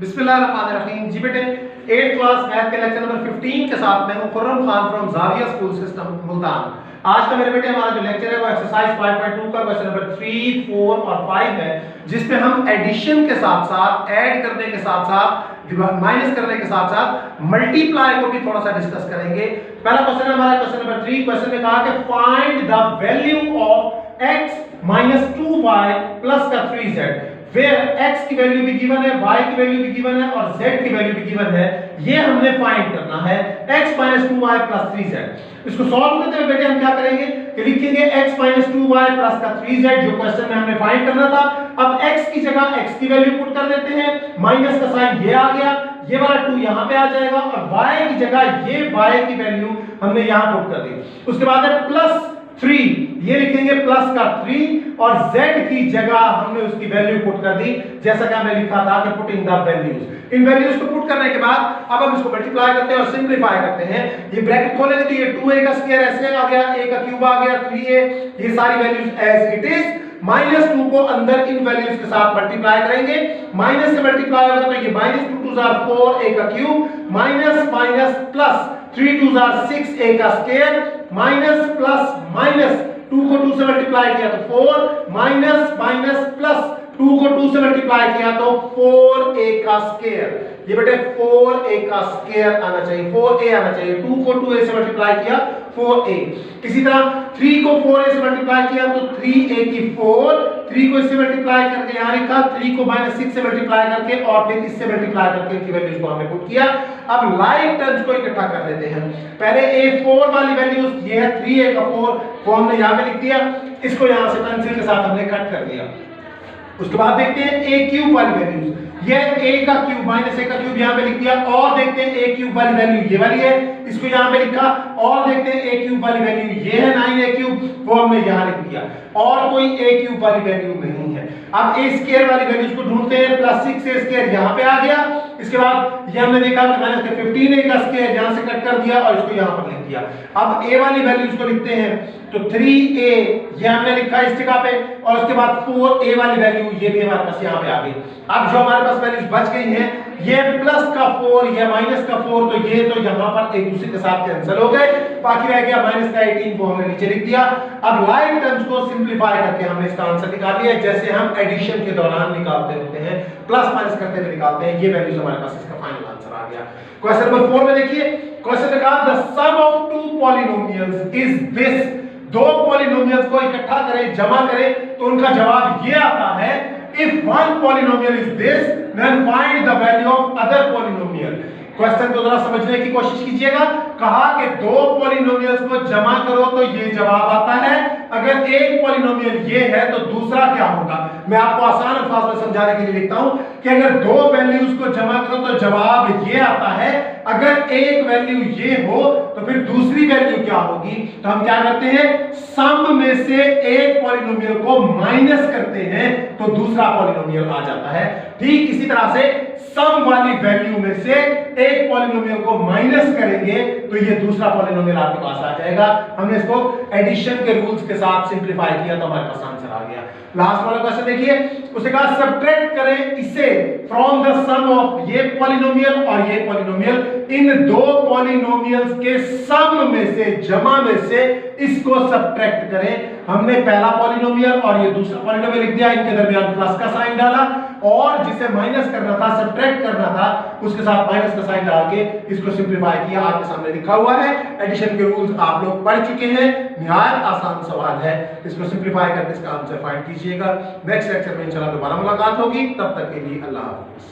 बिस्मिल्लाहिर्रहमानिर्रहीम। जी बेटे 8th क्लास मैथ के लेक्चर नंबर 15 के साथ मैं हूं Khurram Khan from Zavia school system Multan. आज का मेरे बेटे हमारा जो लेक्चर है वो एक्सरसाइज 5.2 का क्वेश्चन नंबर 3, 4 और 5 है, जिसमें हम एडिशन के साथ साथ, ऐड करने के साथ साथ, माइनस करने के साथ साथ मल्टीप्लाई को भी थोड़ा सा डिस्कस करेंगे। पहला क्वेश्चन है हमारा क्वेश्चन नंबर 3। क्वेश्चन में कहा कि find the value of x minus 2y plus का 3z where x की वैल्यू भी गिवन है, y की वैल्यू भी गिवन है और z की वैल्यू भी गिवन है। ये हमने फाइंड करना है x minus 2y plus 3z। इसको सॉल्व करते हुए बेटे हम क्या करेंगे कि लिखेंगे x minus 2y plus का 3z जो क्वेश्चन में हमने फाइंड करना था। अब x की जगह x की वैल्यू पुट कर देते हैं, माइनस का साइन ये आ गया, ये वाला 2 यहां पे आ जाएगा और y की जगह ये y की वैल्यू हमने यहां पुट कर दी। उसके बाद है प्लस 3, ये लिखेंगे प्लस का 3 और z की जगह हमने उसकी वैल्यू पुट कर दी, जैसा कि हमने लिखा था कि putting the values. In values को पुट करने के बाद अब हम इसको मल्टीप्लाई करते हैं और सिंपलीफाई करते हैं। ये ब्रैकेट खोलेंगे तो ये 2a का स्क्वायर ऐसे आ गया, a का क्यूब आ गया, 3a, ये सारी वैल्यूज एज इट इज। -2 को अंदर इन वैल्यूज के साथ मल्टीप्लाई करेंगे, माइनस से मल्टीप्लाई होगा तो ये -2 2 are 4 a का cube, minus minus plus 3 2 are 6 a का स्क्वायर, माइनस प्लस माइनस 2 को 2 से मल्टीप्लाई किया तो 4, माइनस माइनस प्लस 2 को 2 से मल्टीप्लाई किया तो 4a का स्क्वायर। ये बेटे 4a का स्क्वायर आना चाहिए, 4a आना चाहिए। 2 को 2a से मल्टीप्लाई किया 4a। इसी तरह 3 को 4a से मल्टीप्लाई किया तो 3a की 4, 3 को इससे मल्टीप्लाई करके यहां लिखा, 3 को -6 से मल्टीप्लाई करके और फिर इससे मल्टीप्लाई करके इनकी वैल्यूज को हमने पुट किया। अब लाइक टर्म्स को इकट्ठा कर लेते हैं। पहले a4 वाली वैल्यूज ये है 3a का 4 को हमने यहां पे लिख दिया, इसको यहां से पेंसिल के साथ हमने कट कर दिया। उसके बाद देखते हैं a क्यूब वाली वैल्यूज, ये a का क्यूब माइनस a का क्यूब यहां पे लिख दिया और देखते हैं a क्यूब वाली वैल्यू ये वाली है, इसको यहां पे लिखा और देखते हैं a क्यूब वाली वैल्यू ये है 9a क्यूब, वो हमने यहां लिख दिया और कोई a क्यूब वाली वैल्यू नहीं है। अब a स्क्वायर वाली वैल्यूज को ढूंढते हैं, +6a स्क्वायर यहां पे आ गया। इसके बाद ये हमने देखा कि मैंने इसके 15a का स्क्वायर यहां से कट कर दिया और इसको यहां पर लिख दिया। अब a वाली वैल्यूज को लिखते हैं तो 3a ये हमने लिखा इस जगह पे और उसके बाद 4a वाली वैल्यू ये भी हमारे पास यहां पे आ गई। अब जो हमारे पास वैल्यूज बच गई हैं, ये प्लस का 4 या माइनस का 4, तो ये तो यहां पर एक दूसरे के साथ कैंसिल हो गए, बाकी रह गया माइनस का 18 को हमने नीचे लिख दिया। अब लाइक टर्म्स को सिंपलीफाई करके हमने इसका आंसर निकाल लिया, जैसे हम एडिशन के दौरान निकालते होते हैं, प्लस माइनस करते हुए निकालते हैं। ये वैल्यूज हमारे पास इसका फाइनल आंसर आ गया। क्वेश्चन नंबर 4 में देखिए, क्वेश्चन में कहा the sum of two polynomials is this. दो पॉलिनोमियल्स को इकट्ठा करें, जमा करें तो उनका जवाब ये आता है if one polynomial is this then find the value of other polynomial। Question को जरा समझने की कोशिश कीजिएगा। कहा कि दो पॉलिनोमियल्स को जमा करो तो ये जवाब आता है, अगर एक पॉलिनोमियल ये है तो दूसरा क्या होगा। मैं आपको आसान अल्फाज में समझाने के लिए लिखता हूं कि अगर दो वैल्यूज को जमा करो तो जवाब ये आता है, अगर एक वैल्यू ये हो तो फिर दूसरी वैल्यू क्या होगी। तो हम क्या करते हैं, सम में से एक पॉलिनोमियल को माइनस करते हैं तो दूसरा पॉलिनोमियल आ जाता है। ठीक इसी तरह से सम वाली वैल्यू में से एक पॉलिनोमियल को माइनस करेंगे तो ये दूसरा पॉलिनोमियल आपके पास आ जाएगा। हमने इसको एडिशन के रूल्स के साथ सिंपलीफाई किया तो हमारे पास आंसर आ गया। लास्ट वाला क्वेश्चन देखिए, उसे कहा सब्ट्रैक्ट करें इसे फ्रॉम द सम ऑफ ये पॉलिनोमियल और ये पॉलिनोमियल, इन दो पॉलिनोमियल्स के सम में से, जमा में से इसको सब्ट्रैक्ट करें। हमने पहला पॉलिनोमियल और ये दूसरा पॉलिनोमियल लिख दिया, इनके दरमियान प्लस का साइन डाला और जिसे माइनस करना था, सब्ट्रैक्ट करना था, उसके साथ माइनस का साइन डाल के इसको सिंपलीफाई किया। आपके सामने लिखा हुआ है, एडिशन के रूल्स आप लोग पढ़ चुके हैं, निहायत आसान सवाल है, इसको सिंपलीफाई करके इसका आंसर फाइंड कीजिएगा। नेक्स्ट लेक्चर में इंशाल्लाह दोबारा मुलाकात होगी, तब तक के लिए अल्लाह हाफिज़।